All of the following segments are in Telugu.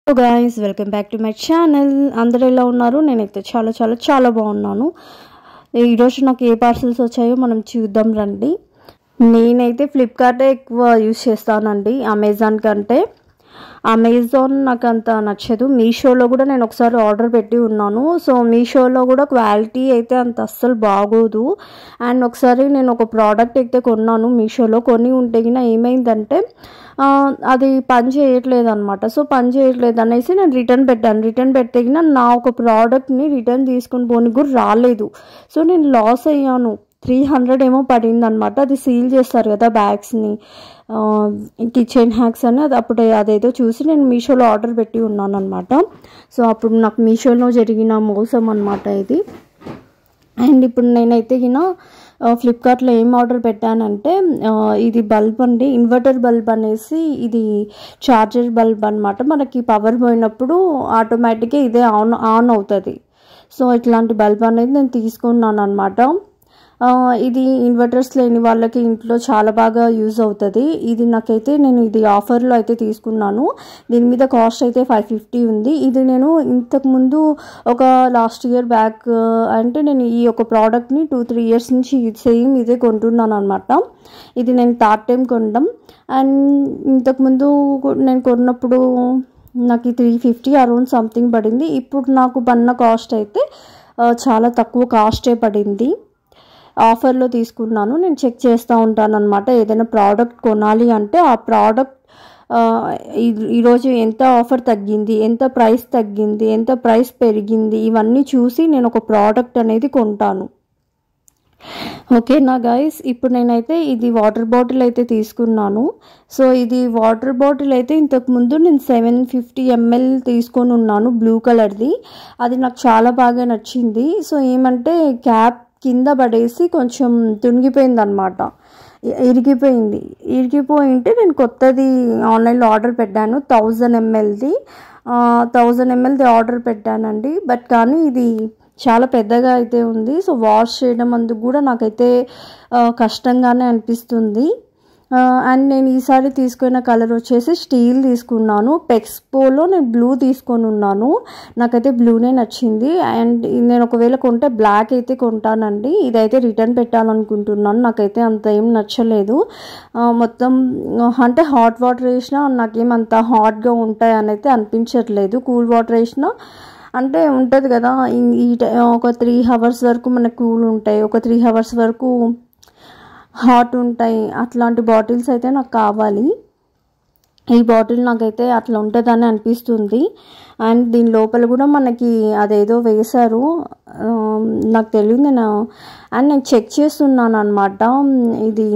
Hello guys, welcome back to my channel. అందరూ ఎలా ఉన్నారు? నేనైతే చాలా చాలా చాలా బాగున్నాను. ఈరోజు నాకు ఏ పార్సల్స్ వచ్చాయో మనం చూద్దాం రండి. నేనైతే ఫ్లిప్కార్టే ఎక్కువ యూస్ చేస్తానండి అమెజాన్ కంటే. అమెజాన్ నాకు అంత నచ్చదు. మీషోలో కూడా నేను ఒకసారి ఆర్డర్ పెట్టి ఉన్నాను. సో మీషోలో కూడా క్వాలిటీ అయితే అంత అస్సలు బాగోదు. అండ్ ఒకసారి నేను ఒక ప్రోడక్ట్ అయితే కొన్నాను మీషోలో. ఉంటే ఏమైందంటే అది పని చేయట్లేదు అనమాట. సో పని చేయట్లేదు అనేసి నేను రిటర్న్ పెడితే నా ఒక ప్రోడక్ట్ని రిటర్న్ తీసుకుని పోనీ కూడా రాలేదు. సో నేను లాస్ అయ్యాను. 300 ఏమో పడింది అనమాట. అది సీల్ చేస్తారు కదా బ్యాగ్స్ని, కిచెన్ హ్యాక్స్ అని. అప్పుడు అదేదో చూసి నేను మీషోలో ఆర్డర్ పెట్టి ఉన్నాను అనమాట. సో అప్పుడు నాకు మీషోలో జరిగిన మోసం అనమాట ఇది. అండ్ ఇప్పుడు నేనైతే ఫ్లిప్కార్ట్లో ఏం ఆర్డర్ పెట్టానంటే ఇది బల్బ్ అండి, ఇన్వర్టర్ బల్బ్ అనేసి. ఇది చార్జర్ బల్బ్ అనమాట. మనకి పవర్ పోయినప్పుడు ఆటోమేటిక్గా ఇదే ఆన్ అవుతుంది. సో ఇట్లాంటి బల్బ్ అనేది నేను తీసుకున్నాను అనమాట. ఇది ఇన్వర్టర్స్ లేని వాళ్ళకి ఇంట్లో చాలా బాగా యూజ్ అవుతుంది. ఇది నాకైతే నేను ఇది ఆఫర్లో అయితే తీసుకున్నాను. దీని మీద కాస్ట్ అయితే 550 ఉంది. ఇది నేను ఇంతకుముందు ఒక లాస్ట్ ఇయర్ బ్యాక్ అంటే నేను ఈ ఒక ప్రోడక్ట్ని 2-3 ఇయర్స్ నుంచి సేమ్ ఇదే కొంటున్నాను అనమాట. ఇది నేను థర్డ్ టైం కొనడం. అండ్ ఇంతకుముందు నేను కొన్నప్పుడు నాకు 350 అరౌండ్ సంథింగ్ పడింది. ఇప్పుడు నాకు పడిన కాస్ట్ అయితే చాలా తక్కువ కాస్టే పడింది. ఆఫర్లో తీసుకున్నాను. నేను చెక్ చేస్తూ ఉంటాను అనమాట. ఏదైనా ప్రోడక్ట్ కొనాలి అంటే ఆ ప్రోడక్ట్ ఈరోజు ఎంత ఆఫర్ తగ్గింది, ఎంత ప్రైస్ తగ్గింది, ఎంత ప్రైస్ పెరిగింది, ఇవన్నీ చూసి నేను ఒక ప్రోడక్ట్ అనేది కొంటాను. ఓకేనా గైస్. ఇప్పుడు నేనైతే ఇది వాటర్ బాటిల్ అయితే తీసుకున్నాను. సో ఇది వాటర్ బాటిల్ అయితే ఇంతకుముందు నేను 750 ml తీసుకొని ఉన్నాను, బ్లూ కలర్ది. అది నాకు చాలా బాగా నచ్చింది. సో ఏమంటే క్యాప్ కింద పడేసి కొంచెం తునిగిపోయింది అనమాట, ఇరిగిపోయింటే నేను కొత్తది ఆన్లైన్లో ఆర్డర్ పెట్టాను. 1000 mlది ఆర్డర్ పెట్టానండి. బట్ కానీ ఇది చాలా పెద్దగా అయితే ఉంది. సో వాష్ చేయడం అందుకు కూడా నాకైతే కష్టంగానే అనిపిస్తుంది. అండ్ నేను ఈసారి తీసుకున్న కలర్ వచ్చేసి స్టీల్ తీసుకున్నాను. పెక్స్పోలో నేను బ్లూ తీసుకొని ఉన్నాను. నాకైతే బ్లూనే నచ్చింది. అండ్ నేను ఒకవేళ కొంటే బ్లాక్ అయితే కొంటానండి. ఇదైతే రిటర్న్ పెట్టాలనుకుంటున్నాను. నాకైతే అంత ఏం నచ్చలేదు. మొత్తం అంటే హాట్ వాటర్ వేసినా నాకేమంత హాట్గా ఉంటాయి అని అయితే అనిపించట్లేదు. కూల్ వాటర్ వేసినా అంటే ఉంటుంది కదా, ఒక 3 hours వరకు మనకు కూల్ ఉంటాయి, ఒక 3 hours వరకు హాట్ ఉంటాయి. అట్లాంటి బాటిల్స్ అయితే నాకు కావాలి. ఈ బాటిల్ నాకైతే అట్లా ఉంటుందని అనిపిస్తుంది. అండ్ దీని లోపల కూడా మనకి అదేదో వేశారు, నాకు తెలియదు. నేను చెక్ చేస్తున్నాను అనమాట. ఇది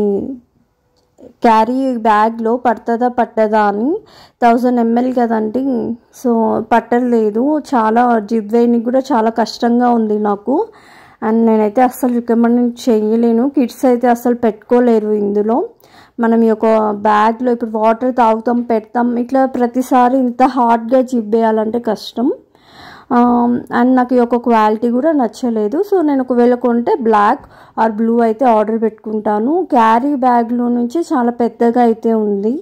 క్యారీ బ్యాగ్లో పట్టదా అని. 1000 ml కదండి. సో పట్టలేదు. చాలా జిప్ వేయడానికి కూడా చాలా కష్టంగా ఉంది నాకు. అండ్ నేనైతే అస్సలు రికమెండ్ చేయలేను. కిడ్స్ అయితే అస్సలు పెట్టుకోలేరు ఇందులో. మనం ఈ యొక్క బ్యాగ్లో ఇప్పుడు వాటర్ తాగుతాం, పెడతాం, ఇట్లా ప్రతిసారి ఇంత హాట్గా జిప్ వేయాలంటే కష్టం. అండ్ నాకు ఈ యొక్క క్వాలిటీ కూడా నచ్చలేదు. సో నేను ఒకవేళ కొంటే బ్లాక్ ఆర్ బ్లూ అయితే ఆర్డర్ పెట్టుకుంటాను. క్యారీ బ్యాగ్లో నుంచి చాలా పెద్దగా అయితే ఉంది.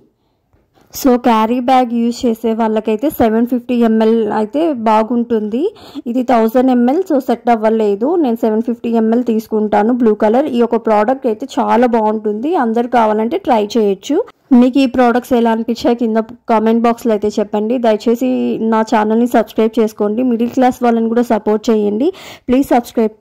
సో క్యారీ బ్యాగ్ యూజ్ చేసే వాళ్ళకైతే 750 ml అయితే బాగుంటుంది. ఇది 1000 ml, సో సెట్ అవ్వలేదు. నేను 750 ml తీసుకుంటాను, బ్లూ కలర్. ఈ యొక్క ప్రోడక్ట్ అయితే చాలా బాగుంటుంది. అందరు కావాలంటే ట్రై చేయొచ్చు. మీకు ఈ ప్రోడక్ట్స్ ఎలా అనిపించాయి కింద కామెంట్ బాక్స్లో అయితే చెప్పండి. దయచేసి నా ఛానల్ని సబ్స్క్రైబ్ చేసుకోండి. మిడిల్ క్లాస్ వాళ్ళని కూడా సపోర్ట్ చేయండి. Please subscribe.